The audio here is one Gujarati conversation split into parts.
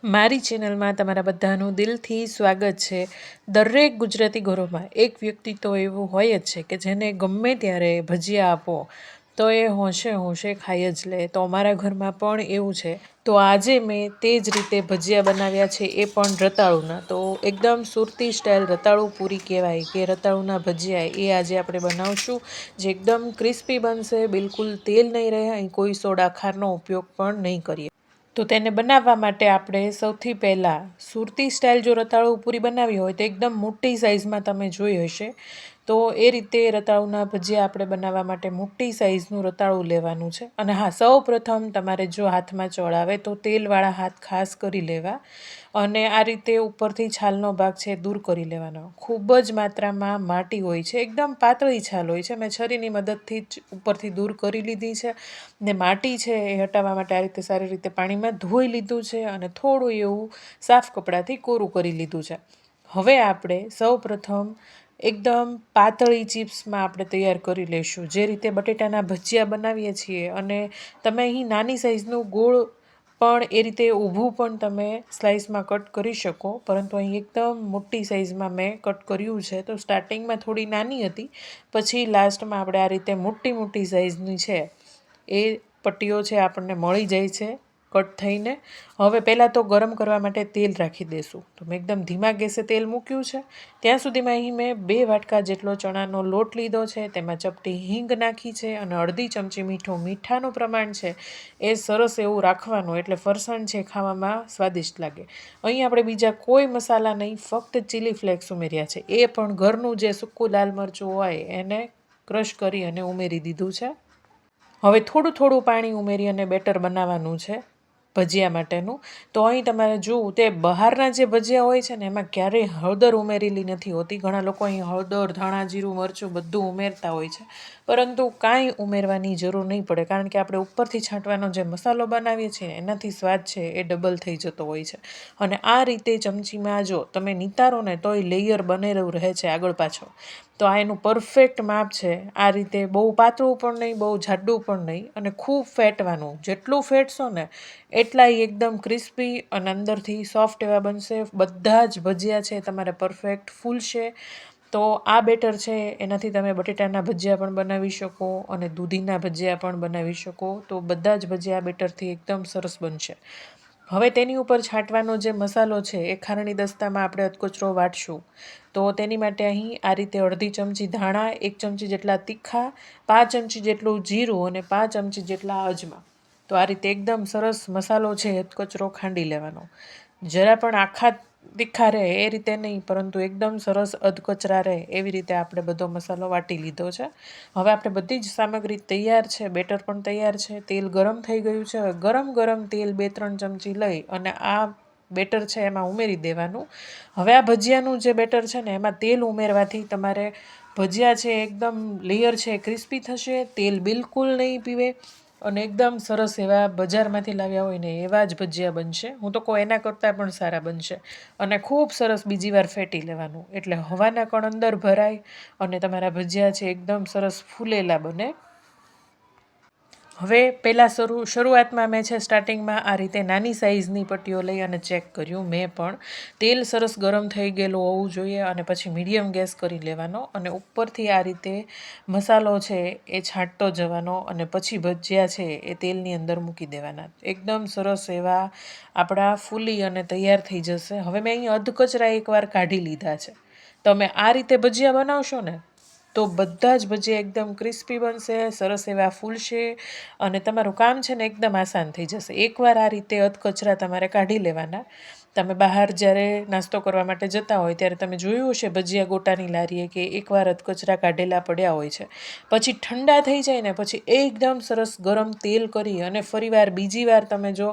મારી ચેનલમાં તમારા બધાનું દિલથી સ્વાગત છે. દરેક ગુજરાતી ઘરોમાં એક વ્યક્તિ તો એવું હોય જ છે કે જેને ગમે ત્યારે ભજીયા આપો તો એ હોંશે હોંશે ખાઈ જ લે. તો અમારા ઘરમાં પણ એવું છે. તો આજે મેં તે જ રીતે ભજીયા બનાવ્યા છે, એ પણ રતાળુના. તો એકદમ સુરતી સ્ટાઇલ રતાળુ પૂરી કહેવાય કે રતાળુના ભજીયા, એ આજે આપણે બનાવશું, જે એકદમ ક્રિસ્પી બનશે, બિલકુલ તેલ નહીં રહે, અહીં કોઈ સોડા ખારનો ઉપયોગ પણ નહીં કરીએ. તો તેને બનાવવા માટે આપણે સૌથી પહેલાં સુરતી સ્ટાઇલ જો રતાળુ પૂરી બનાવી હોય તો એકદમ મોટી સાઇઝમાં તમે જોઈ હશે. તો એ રીતે રતાળુના ભજીયા આપણે બનાવવા માટે મોટી સાઇઝનું રતાળું લેવાનું છે. અને હા, સૌ પ્રથમ તમારે જો હાથમાં ચડાવે તો તેલવાળા હાથ ખાસ કરી લેવા, અને આ રીતે ઉપરથી છાલનો ભાગ છે દૂર કરી લેવાનો. ખૂબ જ માત્રામાં માટી હોય છે, એકદમ પાતળી છાલ હોય છે. મેં છરીની મદદથી જ ઉપરથી દૂર કરી લીધી છે. ને માટી છે એ હટાવવા માટે આ રીતે સારી રીતે પાણીમાં ધોઈ લીધું છે અને થોડું એવું સાફ કપડાથી કોરું કરી લીધું છે. હવે આપણે સૌ પ્રથમ એકદમ પાતળી ચિપ્સમાં આપણે તૈયાર કરી લઈશું, જે રીતે બટેટાના ભજીયા બનાવીએ છીએ. અને તમે અહીં નાની સાઇઝનું ગોળ પણ એ રીતે ઊભું પણ તમે સ્લાઇસમાં કટ કરી શકો, પરંતુ અહીં એકદમ મોટી સાઇઝમાં મેં કટ કર્યું છે. તો સ્ટાર્ટિંગમાં થોડી નાની હતી, પછી લાસ્ટમાં આપણે આ રીતે મોટી મોટી સાઇઝની છે એ પટ્ટીઓ છે આપણને મળી જાય છે કટ થઈને. હવે પહેલાં તો ગરમ કરવા માટે તેલ રાખી દઈશું. તો મેં એકદમ ધીમા ગેસે તેલ મૂક્યું છે. ત્યાં સુધીમાં અહીં મેં 2 વાટકા જેટલો ચણાનો લોટ લીધો છે, તેમાં ચપટી હિંગ નાખી છે અને અડધી ચમચી મીઠું. મીઠાનું પ્રમાણ છે એ સરસ એવું રાખવાનું, એટલે ફરસાણ છે ખાવામાં સ્વાદિષ્ટ લાગે. અહીં આપણે બીજા કોઈ મસાલા નહીં, ફક્ત ચીલી ફ્લેક્સ ઉમેર્યા છે. એ પણ ઘરનું જે સૂકું લાલ મરચું હોય એને ક્રશ કરી અને ઉમેરી દીધું છે. હવે થોડું થોડું પાણી ઉમેરી અને બેટર બનાવવાનું છે ભજીયા માટેનું. તો અહીં તમારે જોવું, તે બહારના જે ભજીયા હોય છે ને એમાં ક્યારેય હળદર ઉમેરેલી નથી હોતી. ઘણા લોકો અહીં હળદર, ધાણા, જીરું, મરચું બધું ઉમેરતા હોય છે, પરંતુ કાંઈ ઉમેરવાની જરૂર નહીં પડે, કારણ કે આપણે ઉપરથી છાંટવાનો જે મસાલો બનાવીએ છીએ એનાથી સ્વાદ છે એ ડબલ થઈ જતો હોય છે. અને આ રીતે ચમચીમાં જો તમે નિતારો ને તોય લેયર બનેલું રહે છે આગળ પાછળ. તો આ એનું પરફેક્ટ માપ છે. આ રીતે બહુ પાતળું પણ નહીં, બહુ જાડું પણ નહીં, અને ખૂબ ફેટવાનું. જેટલું ફેટશો ને એટલા એકદમ ક્રિસ્પી અને અંદરથી સોફ્ટ એવા બનશે. બધા જ ભજીયા છે તમારે પરફેક્ટ ફૂલશે. તો આ બેટર છે એનાથી તમે બટેટાના ભજીયા પણ બનાવી શકો અને દૂધીના ભજીયા પણ બનાવી શકો. તો બધા જ ભજીયા બેટરથી એકદમ સરસ બનશે. હવે તેની ઉપર છાંટવાનો જે મસાલો છે એ ખારણી દસ્તામાં આપણે અધકચરો વાટશું. તો તેની માટે અહીં આ રીતે અડધી ચમચી ધાણા, 1 ચમચી જેટલા તીખા, 5 ચમચી જેટલું જીરું અને 5 ચમચી જેટલા અજમા. તો આ રીતે એકદમ સરસ મસાલો છે અધકચરો ખાંડી લેવાનો. જરા પણ આખા તીખા રહે એ રીતે નહીં, પરંતુ એકદમ સરસ અધકચરા રહે એવી રીતે આપણે બધો મસાલો વાટી લીધો છે. હવે આપણે બધી જ સામગ્રી તૈયાર છે, બેટર પણ તૈયાર છે. તેલ ગરમ થઈ ગયું છે. હવે ગરમ ગરમ તેલ 2-3 ચમચી લઈ અને આ બેટર છે એમાં ઉમેરી દેવાનું. હવે આ ભજીયાનું જે બેટર છે ને એમાં તેલ ઉમેરવાથી તમારે ભજીયા છે એકદમ લેયર છે ક્રિસ્પી થશે, તેલ બિલકુલ નહીં પીવે, અને એકદમ સરસ એવા બજારમાંથી લાવ્યા હોય ને એવા જ ભજીયા બનશે. હું તો કહું એના કરતાં પણ સારા બનશે. અને ખૂબ સરસ બીજી વાર ફેટી લેવાનું, એટલે હવાના કણ અંદર ભરાય અને તમારા ભજીયા છે એકદમ સરસ ફૂલેલા બને. હવે પહેલાં શરૂઆતમાં મેં છે સ્ટાર્ટિંગમાં આ રીતે નાની સાઇઝની પટ્ટીઓ લઈ અને ચેક કર્યું. મેં પણ તેલ સરસ ગરમ થઈ ગયેલું હોવું જોઈએ, અને પછી મીડિયમ ગેસ કરી લેવાનો અને ઉપરથી આ રીતે મસાલો છે એ છાંટતો જવાનો, અને પછી ભજીયા છે એ તેલની અંદર મૂકી દેવાના. એકદમ સરસ એવા આપણા ફૂલી અને તૈયાર થઈ જશે. હવે મેં અહીં અધકચરા એકવાર કાઢી લીધા છે. તમે આ રીતે ભજીયા બનાવશો ને તો બધા જ ભજીયા એકદમ ક્રિસ્પી બનશે, સરસ એવા ફૂલશે, અને તમારું કામ છે ને એકદમ આસાન થઈ જશે. એકવાર આ રીતે અધકચરા તમારે કાઢી લેવાના. તમે બહાર જ્યારે નાસ્તો કરવા માટે જતા હોય ત્યારે તમે જોયું હશે ભજીયા ગોટાની લારીએ કે એકવાર અધકચરા કાઢેલા પડ્યા હોય છે. પછી ઠંડા થઈ જાય ને પછી એકદમ સરસ ગરમ તેલ કરી અને ફરીવાર બીજી વાર તમે જો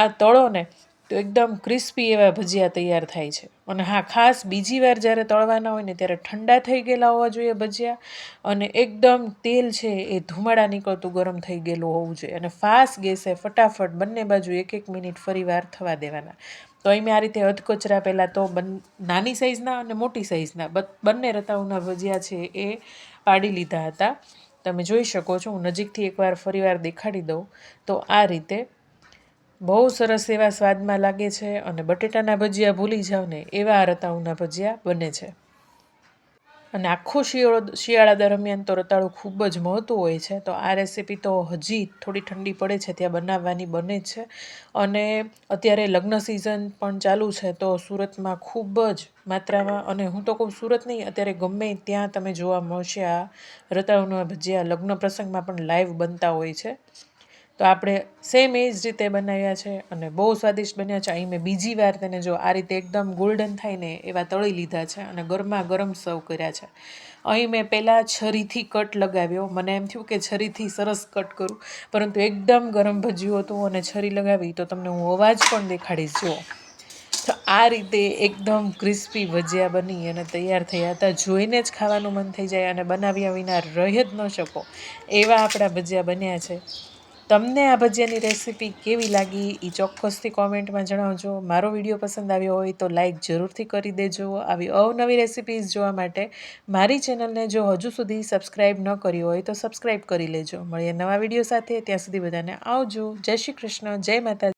આ તળો ને તો એકદમ ક્રિસ્પી એવા ભજીયા તૈયાર થાય છે. અને હા, ખાસ બીજી વાર જ્યારે તળવાના હોય ને ત્યારે ઠંડા થઈ ગયેલા હોવા જોઈએ ભજીયા, અને એકદમ તેલ છે એ ધુમાડા નીકળતું ગરમ થઈ ગયેલું હોવું જોઈએ. અને ફાસ્ટ ગેસે ફટાફટ બંને બાજુ 1-1 મિનિટ ફરીવાર થવા દેવાના. તો અહીં મેં આ રીતે અધકચરા પહેલાં તો નાની સાઇઝના અને મોટી સાઇઝના બંને રતાળુના ભજીયા છે એ પાડી લીધા હતા. તમે જોઈ શકો છો. હું નજીકથી એકવાર ફરીવાર દેખાડી દઉં તો આ રીતે બહુ સરસ એવા સ્વાદમાં લાગે છે અને બટેટાના ભજીયા ભૂલી જાવ ને એવા આ રતાળુના ભજીયા બને છે. અને આખો શિયાળા દરમિયાન તો રતાળું ખૂબ જ મળતું હોય છે. તો આ રેસીપી તો હજી થોડી ઠંડી પડે છે ત્યાં બનાવવાની બને જ છે. અને અત્યારે લગ્ન સિઝન પણ ચાલુ છે તો સુરતમાં ખૂબ જ માત્રામાં, અને હું તો કહું સુરત નહીં, અત્યારે ગમે ત્યાં તમે જોવા મળશે આ રતાળુના ભજીયા લગ્ન પ્રસંગમાં પણ લાઈવ બનતા હોય છે. તો આપણે સેમ એ જ રીતે બનાવ્યા છે અને બહુ સ્વાદિષ્ટ બન્યા છે. અહીં મેં બીજી વાર તેને જો આ રીતે એકદમ ગોલ્ડન થાય ને એવા તળી લીધા છે અને ગરમા ગરમ સર્વ કર્યા છે. અહીં મેં પહેલાં છરીથી કટ લગાવ્યો. મને એમ થયું કે છરીથી સરસ કટ કરું, પરંતુ એકદમ ગરમ ભજીયું હતું અને છરી લગાવી તો તમને હું અવાજ પણ દેખાડીશ. જુઓ, તો આ રીતે એકદમ ક્રિસ્પી ભજીયા બની અને તૈયાર થયા હતા. જોઈને જ ખાવાનું મન થઈ જાય અને બનાવ્યા વિના રહી જ ન શકો એવા આપણા ભજીયા બન્યા છે. તમને આ ભજીયાની રેસીપી કેવી લાગી એ ચોક્કસથી કોમેન્ટમાં જણાવજો. મારો વિડીયો પસંદ આવ્યો હોય તો લાઈક જરૂરથી કરી દેજો. આવી અવનવી રેસીપીઝ જોવા માટે મારી ચેનલને જો હજુ સુધી સબસ્ક્રાઈબ ન કરી હોય તો સબસ્ક્રાઈબ કરી લેજો. મળીએ નવા વિડીયો સાથે. ત્યાં સુધી બધાને આવજો. જય શ્રી કૃષ્ણ, જય માતાજી.